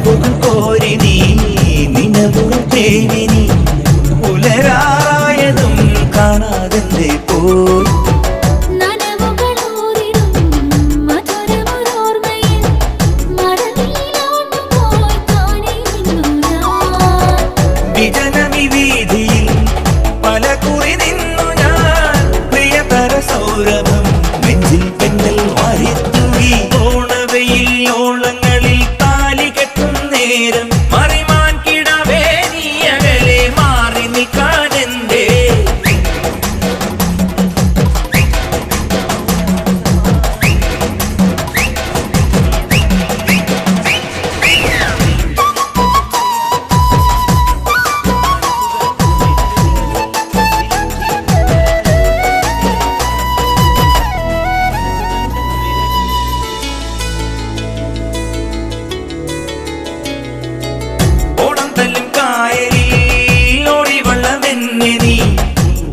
കനവുകൾ കോരി നീ നിലവുകൾ തേടി നീ പുലരാറായതും കാണാതെ പോയി വിജനമി വീതിയിൽ പല കുറി നിന്നു ഞാൻ പ്രിയതര സൗരഭം നെഞ്ചിൽ പെണ്ണൽ വാരിത്തൂകി ഓണവയിൽ ഓളങ്ങളിൽ താലി കെട്ടും നേരം മറിമാൻ കിടവേ നീ അകലെ മാറി നിൽക്കാനെന്തേ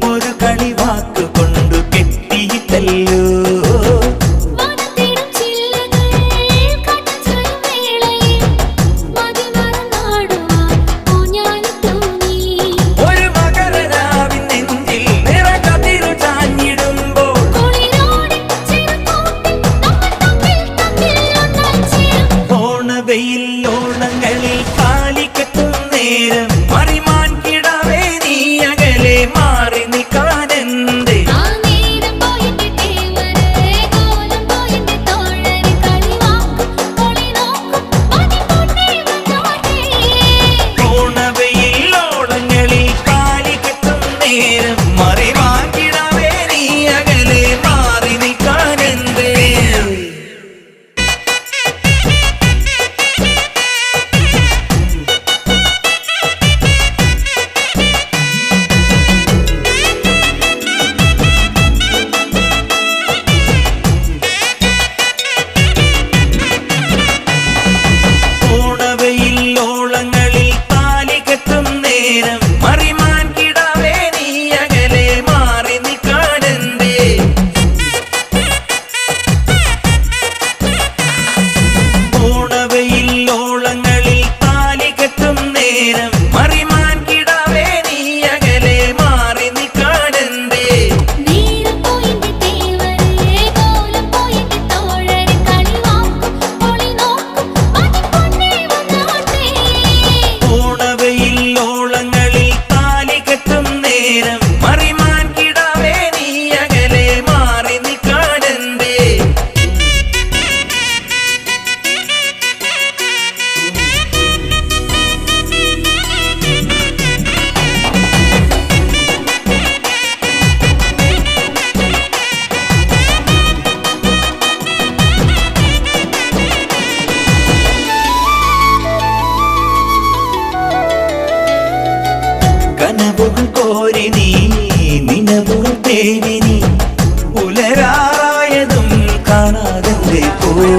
ഒരു കളി വാക്ക് കൊണ്ടു കെട്ടിയിട്ടല്ലോ ഒരു മകരനാവിൻ നെഞ്ചിൽ നിറകതിരു ചാഞ്ഞിടുമ്പോൾ ഓണവെയിൽ ഓണങ്ങളിൽ താലി കെട്ടും നേരം മറിമാൻ കിടവേ നീ അകലെ മാറി നിൽക്കാനെന്തേ ഓണവെയിൽ ഓളങ്ങളിൽ താലി കെട്ടും നേരം മറിമാൻ കിടവേ നീ അകലെ മാറി നിൽക്കാനെന്തേ ഓളങ്ങളിൽ താലി കെട്ടും നേരം മറിമാൻ കിടവേ നീ അകലെ മാറി നിൽക്കാനെന്തേ ഓണവയിൽ ഓളങ്ങളിൽ താലി കെട്ടും നേരം മറിമാൻ കിടവേ നീ അകലെ മാറി നിൽക്കാനെന്തേ ഓണവയിൽ ഓളങ്ങളിൽ താലി കെട്ടും നേരം മറിമാൻ കിടവേ നീ അകലെ മാറി നിൽക്കാനെന്തേ കനവുകൾ കോരി നീ നിലവുകൾ തേടി നീ പുലരാറായതും കാണാതെ പോയി